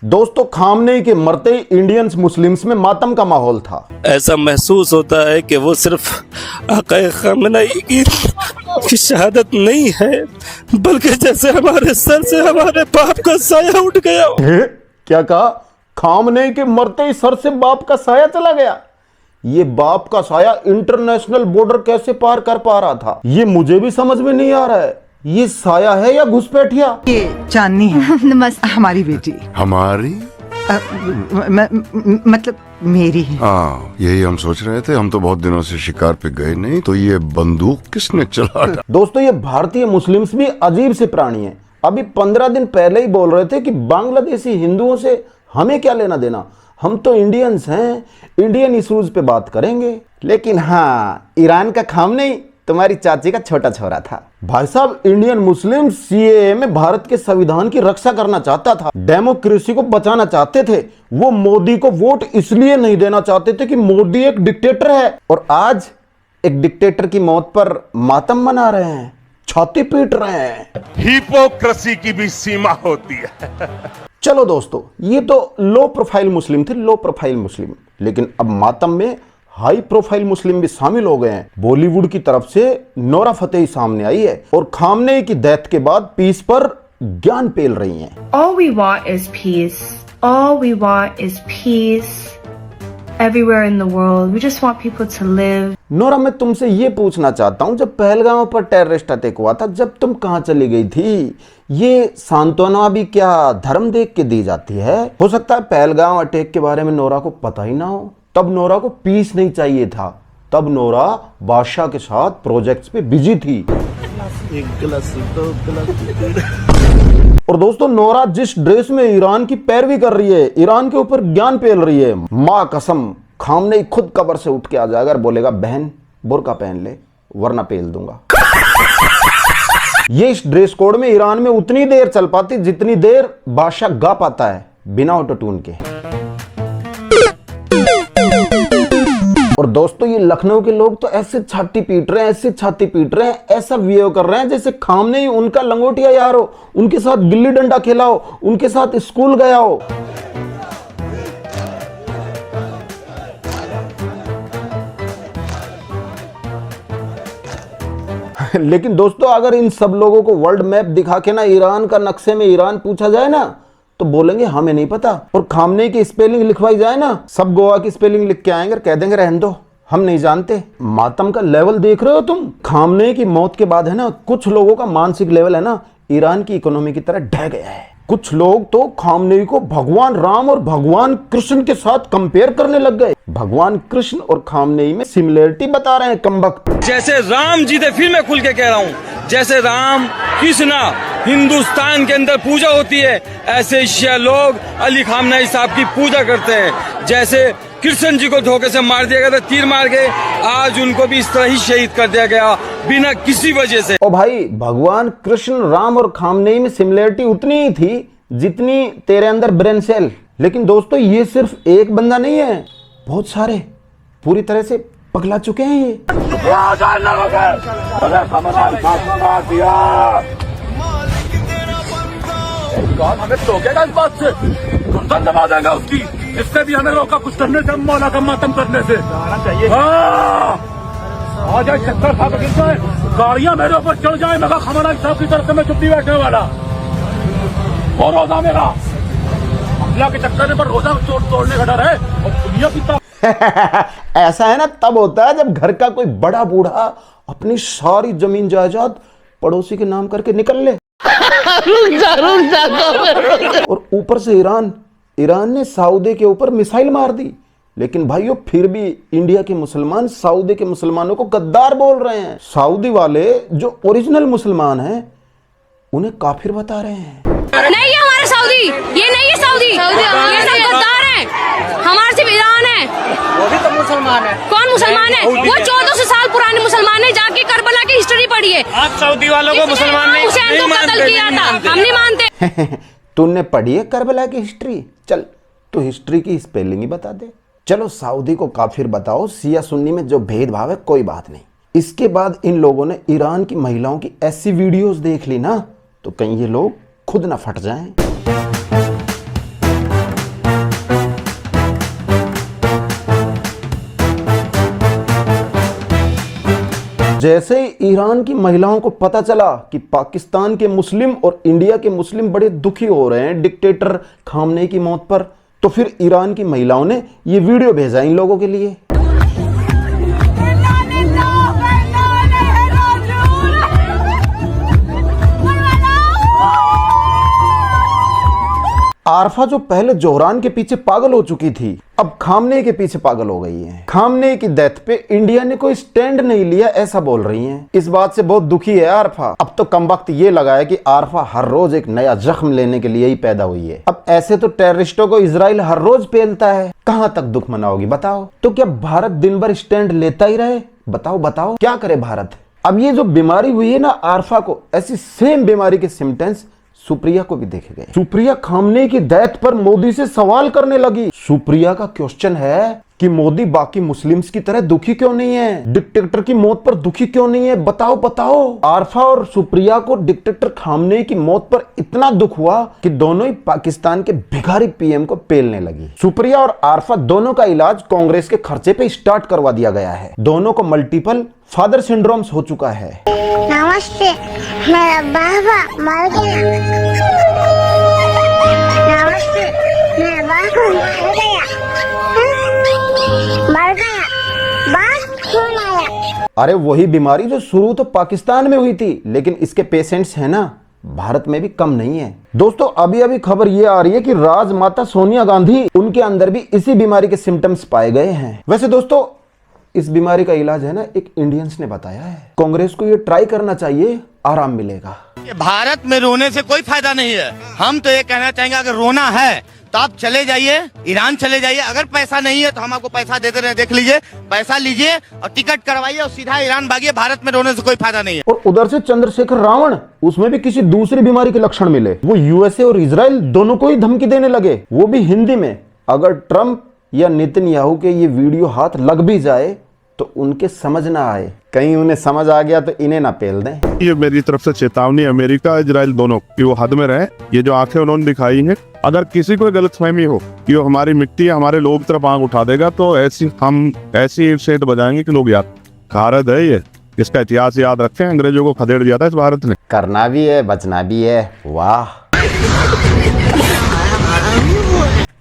दोस्तों, खामनेई के मरते ही इंडियंस मुस्लिम्स में मातम का माहौल था। ऐसा महसूस होता है कि वो सिर्फ आक़ाए खामनेई की शहादत नहीं है, बल्कि जैसे हमारे सर से हमारे बाप का साया उठ गया। क्या कहा? खामनेई के मरते ही सर से बाप का साया चला गया? ये बाप का साया इंटरनेशनल बॉर्डर कैसे पार कर पा रहा था, ये मुझे भी समझ में नहीं आ रहा है। ये साया है या घुसपैठिया? ये चांदनी है। नमस्ते। हमारी बेटी। हमारी? मतलब मेरी है। हाँ, यही हम सोच रहे थे। हम तो बहुत दिनों से शिकार पे गए नहीं, तो ये बंदूक किसने चला? दोस्तों, ये भारतीय मुस्लिम्स भी अजीब से प्राणी हैं। अभी 15 दिन पहले ही बोल रहे थे कि बांग्लादेशी हिंदुओं से हमें क्या लेना देना, हम तो इंडियंस हैं, इंडियन इश्यूज पे बात करेंगे। लेकिन हाँ, ईरान का खामनेई तुम्हारी चाची का छोटा छोरा था। भाई साहब, इंडियन मुस्लिम सीएए में भारत के संविधान की रक्षा करना चाहता था, डेमोक्रेसी को बचाना चाहते थे। वो मोदी को वोट इसलिए नहीं देना चाहते थे कि मोदी एक डिक्टेटर है, और आज एक डिक्टेटर की मौत पर मातम मना रहे हैं, छाती पीट रहे हैं। हिपोक्रेसी की भी सीमा होती है। चलो दोस्तों, ये तो लो प्रोफाइल मुस्लिम थे, लो प्रोफाइल मुस्लिम। लेकिन अब मातम में हाई प्रोफाइल मुस्लिम भी शामिल हो गए हैं। बॉलीवुड की तरफ से नोरा फतेही सामने आई है और खामनेई की डेथ के बाद पीस पर ज्ञान पेल रही हैं। All we want is peace. All we want is peace everywhere in the world. We just want people to live. Nora, मैं तुमसे ये पूछना चाहता हूँ, जब पहलगाम पर टेररिस्ट अटैक हुआ था, जब तुम कहाँ चली गई थी? ये सांत्वना भी क्या धर्म देख के दी जाती है? हो सकता है पहलगाम अटैक के बारे में नोरा को पता ही ना हो। तब नोरा को पीस नहीं चाहिए था, तब नोरा बादशाह के साथ प्रोजेक्ट्स पे बिजी थी। और दोस्तों, नोरा जिस ड्रेस में ईरान की पैरवी कर रही है, ईरान के ऊपर ज्ञान पेल रही है, माँ कसम खामनेई खुद कब्र से उठ के आ जाएगा और बोलेगा, बहन बुर्का पहन ले वरना पेल दूंगा। ये इस ड्रेस कोड में ईरान में उतनी देर चल पाती जितनी देर बादशाह गा पाता है बिना ऑटो ट्यून के। और दोस्तों, ये लखनऊ के लोग तो ऐसे छाती पीट रहे हैं, ऐसे छाती पीट रहे हैं, ऐसा बिहेव कर रहे हैं जैसे खामनेई उनका लंगोटिया यार हो, उनके साथ गिल्ली डंडा खेला हो, उनके साथ स्कूल गया हो। लेकिन दोस्तों, अगर इन सब लोगों को वर्ल्ड मैप दिखा के ना ईरान का नक्शे में ईरान पूछा जाए ना, तो बोलेंगे हमें नहीं पता। और खामनेई की स्पेलिंग लिखवाई जाए ना, सब गोवा की स्पेलिंग लिख के आएंगे और कह देंगे रहने दो, हम नहीं जानते। मातम का लेवल देख रहे हो तुम? खामनेई की मौत के बाद है ना, कुछ लोगों का मानसिक लेवल है ना, ईरान की इकोनॉमी की तरह ढह गया है। कुछ लोग तो खामनेई को भगवान राम और भगवान कृष्ण के साथ कंपेयर करने लग गए। भगवान कृष्ण और खामनेई में सिमिलरिटी बता रहे हैं कमबख्त। जैसे राम जी थे, फिर मैं खुल के कह रहा हूँ, जैसे राम कृष्ण हिंदुस्तान के अंदर पूजा होती है, ऐसे शिया लोग अली खामनेई साहब की पूजा करते हैं। जैसे कृष्ण जी को धोखे से मार दिया गया था, तीर मार के, आज उनको भी इस तरह ही शहीद कर दिया गया बिना किसी वजह से। ओ भाई, भगवान कृष्ण राम और खामनेई में सिमिलरिटी उतनी ही थी जितनी तेरे अंदर ब्रेन सेल। लेकिन दोस्तों, ये सिर्फ एक बंदा नहीं है, बहुत सारे पूरी तरह से पगला चुके हैं ये। हमें टोकेगा इस बात से, गर्दन दबा देगा उसकी, इससे भी हमें रोका कुछ करने से, मौला का मातम करने से। आ जाए चक्कर खा गिर जाए, गाड़ियां मेरे ऊपर चढ़ जाए, मगर खामनेई साहब की तरफ से मैं चुप्पी बैठने वाला। और रोजा मेरा अल्लाह के चक्कर पर रोजा तोड़ने का डर है, और दुनिया की ऐसा है ना, तब होता है जब घर का कोई बड़ा बूढ़ा अपनी सारी जमीन जायदाद पड़ोसी के नाम करके निकल ले। और ऊपर से ईरान ने सऊदी के ऊपर मिसाइल मार दी। लेकिन भाइयों, फिर भी इंडिया के मुसलमान सऊदी के मुसलमानों को गद्दार बोल रहे हैं। सऊदी वाले जो ओरिजिनल मुसलमान हैं, उन्हें काफिर बता रहे हैं। नहीं, ये हमारे सऊदी, ये नहीं है सऊदी, ये सब गद्दार हैं। हमारे सिर्फ ईरान है। वो भी तो मुसलमान है। कौन मुसलमान है? वो 1400 साल पुराने मुसलमान है। जाके करबला की हिस्ट्री पढ़ी है। आप सऊदी वालों को मुसलमान नहीं कत्ल किया था, हम नहीं मानते। तूने पढ़ी है करबला की हिस्ट्री? चल, तू हिस्ट्री की स्पेलिंग ही बता दे। चलो, सऊदी को काफिर बताओ, शिया सुन्नी में जो भेदभाव है कोई बात नहीं। इसके बाद इन लोगों ने ईरान की महिलाओं की ऐसी वीडियोस देख ली ना, तो कहीं ये लोग खुद ना फट जाएं। जैसे ही ईरान की महिलाओं को पता चला कि पाकिस्तान के मुस्लिम और इंडिया के मुस्लिम बड़े दुखी हो रहे हैं डिक्टेटर खामनेई की मौत पर, तो फिर ईरान की महिलाओं ने ये वीडियो भेजा इन लोगों के लिए। आरफा जो पहले जोहरान के पीछे पागल हो चुकी थी, अब खामनेई के पीछे पागल हो गई है। खामनेई की डेथ पे इंडिया ने कोई स्टैंड नहीं लिया, ऐसा बोल रही हैं। इस बात से बहुत दुखी है आरफा। अब तो कम वक्त ये लगा है कि आरफा हर रोज एक नया जख्म लेने के लिए ही पैदा हुई है। अब ऐसे तो टेररिस्टों को इजराइल हर रोज पेलता है, कहां तक दुख मनाओगी बताओ? तो क्या भारत दिन भर स्टैंड लेता ही रहे? बताओ बताओ क्या करे भारत? अब ये जो बीमारी हुई है ना आरफा को, ऐसी सेम बीमारी के सिम्टम्स सुप्रिया को भी देखे गए। सुप्रिया खामनेई की डेथ पर मोदी से सवाल करने लगी। सुप्रिया का क्वेश्चन है कि मोदी बाकी मुस्लिम्स की तरह दुखी क्यों नहीं है, डिक्टेटर की मौत पर दुखी क्यों नहीं है, बताओ बताओ। आरफा और सुप्रिया को डिक्टेटर खामनेई की मौत पर इतना दुख हुआ कि दोनों ही पाकिस्तान के भिखारी पीएम को पेलने लगी। सुप्रिया और आरफा दोनों का इलाज कांग्रेस के खर्चे पे स्टार्ट करवा दिया गया है। दोनों को मल्टीपल फादर सिंड्रोम्स हो चुका है। नमस्ते, मेरा बाबा मर गया। नमस्ते, मेरा बाबा मर गया। मर गया, बात खून आया। अरे वही बीमारी जो शुरू तो पाकिस्तान में हुई थी, लेकिन इसके पेशेंट्स हैं ना भारत में भी कम नहीं है। दोस्तों अभी अभी खबर ये आ रही है कि राजमाता सोनिया गांधी, उनके अंदर भी इसी बीमारी के सिम्टम्स पाए गए हैं। वैसे दोस्तों इस बीमारी का इलाज है ना एक इंडियंस ने बताया है। कांग्रेस को ये ट्राई करना चाहिए, आराम मिलेगा। भारत में रोने से कोई फायदा नहीं है। हम तो ये कहना चाहेंगे अगर रोना है तो आप चले जाइए, ईरान चले जाइए। अगर पैसा नहीं है तो हम आपको पैसा देते रहे, देख लीजिए, पैसा लीजिए और टिकट करवाइए और सीधा ईरान भागिए। भारत में रोने से कोई फायदा नहीं है। और उधर से चंद्रशेखर रावण, उसमें भी किसी दूसरी बीमारी के लक्षण मिले। वो यूएसए और इजराइल दोनों को ही धमकी देने लगे, वो भी हिंदी में। अगर ट्रंप या नेतन्याहू के ये वीडियो हाथ लग भी जाए तो उनके समझ ना आए, कहीं उन्हें समझ आ गया तो इन्हें ना पेल दें। ये मेरी तरफ से चेतावनी अमेरिका इजराइल दोनों की वो हद में रहे। ये जो आंखें उन्होंने दिखाई हैं, अगर किसी को गलतफहमी हो कि वो हमारी मिट्टी है, हमारे लोग तरफ आंख उठा देगा, तो ऐसी सेट बजाएंगे कि लोग याद, भारत है ये, इसका इतिहास याद रखें। अंग्रेजों को खदेड़ दिया था इस भारत ने। करना भी है, बचना भी है। वाह।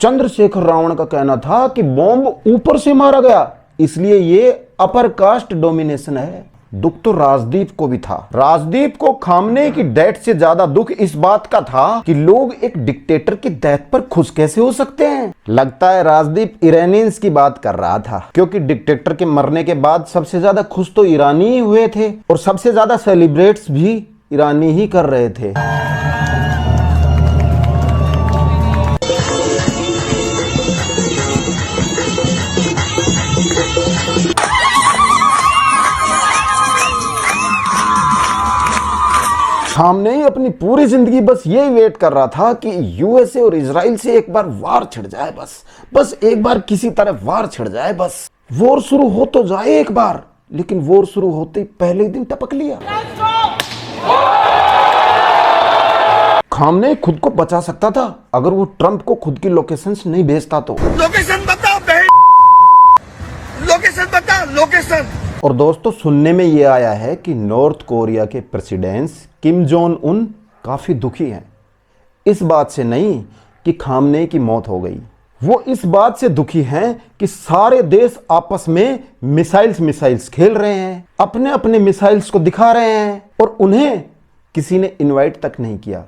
चंद्रशेखर रावण का कहना था कि बॉम्ब ऊपर से मारा गया, इसलिए ये अपर कास्ट डोमिनेशन है। दुख तो राजदीप को भी था। राजदीप को खामनेई की डेथ से ज्यादा दुख इस बात का था कि लोग एक डिक्टेटर की डेथ पर खुश कैसे हो सकते हैं। लगता है राजदीप ईरानियंस की बात कर रहा था, क्योंकि डिक्टेटर के मरने के बाद सबसे ज्यादा खुश तो ईरानी ही हुए थे और सबसे ज्यादा सेलिब्रेट्स भी ईरानी ही कर रहे थे। खामनेई अपनी पूरी जिंदगी बस यही वेट कर रहा था कि यूएसए और इजराइल से एक बार वार छिड़ जाए। बस एक बार किसी तरह वार छिड़ जाए, बस वॉर शुरू हो तो जाए एक बार। लेकिन वॉर शुरू होते ही पहले ही दिन टपक लिया। खामनेई खुद को बचा सकता था अगर वो ट्रंप को खुद की लोकेशंस नहीं भेजता तो। लोकेशन बताओ, लोकेशन बताओ, लोकेशन। और दोस्तों सुनने में ये आया है कि नॉर्थ कोरिया के प्रेसिडेंट किम जोंग उन काफी दुखी हैं। इस बात से नहीं कि खामनेई की मौत हो गई, वो इस बात से दुखी हैं कि सारे देश आपस में मिसाइल्स खेल रहे हैं, अपने अपने मिसाइल्स को दिखा रहे हैं और उन्हें किसी ने इनवाइट तक नहीं किया।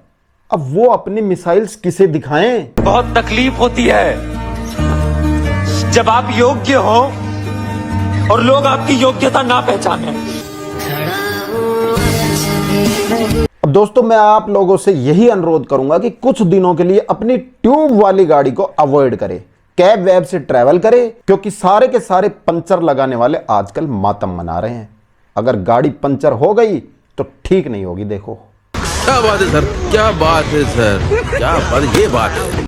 अब वो अपनी मिसाइल्स किसे दिखाएं? बहुत तकलीफ होती है जब आप योग्य हो और लोग आपकी योग्यता ना पहचाने। अब दोस्तों मैं आप लोगों से यही अनुरोध करूंगा कि कुछ दिनों के लिए अपनी ट्यूब वाली गाड़ी को अवॉइड करें, कैब वैब से ट्रैवल करें, क्योंकि सारे के सारे पंचर लगाने वाले आजकल मातम मना रहे हैं। अगर गाड़ी पंचर हो गई तो ठीक नहीं होगी। देखो क्या बात है सर, क्या बात है सर, क्या बात, ये बात है।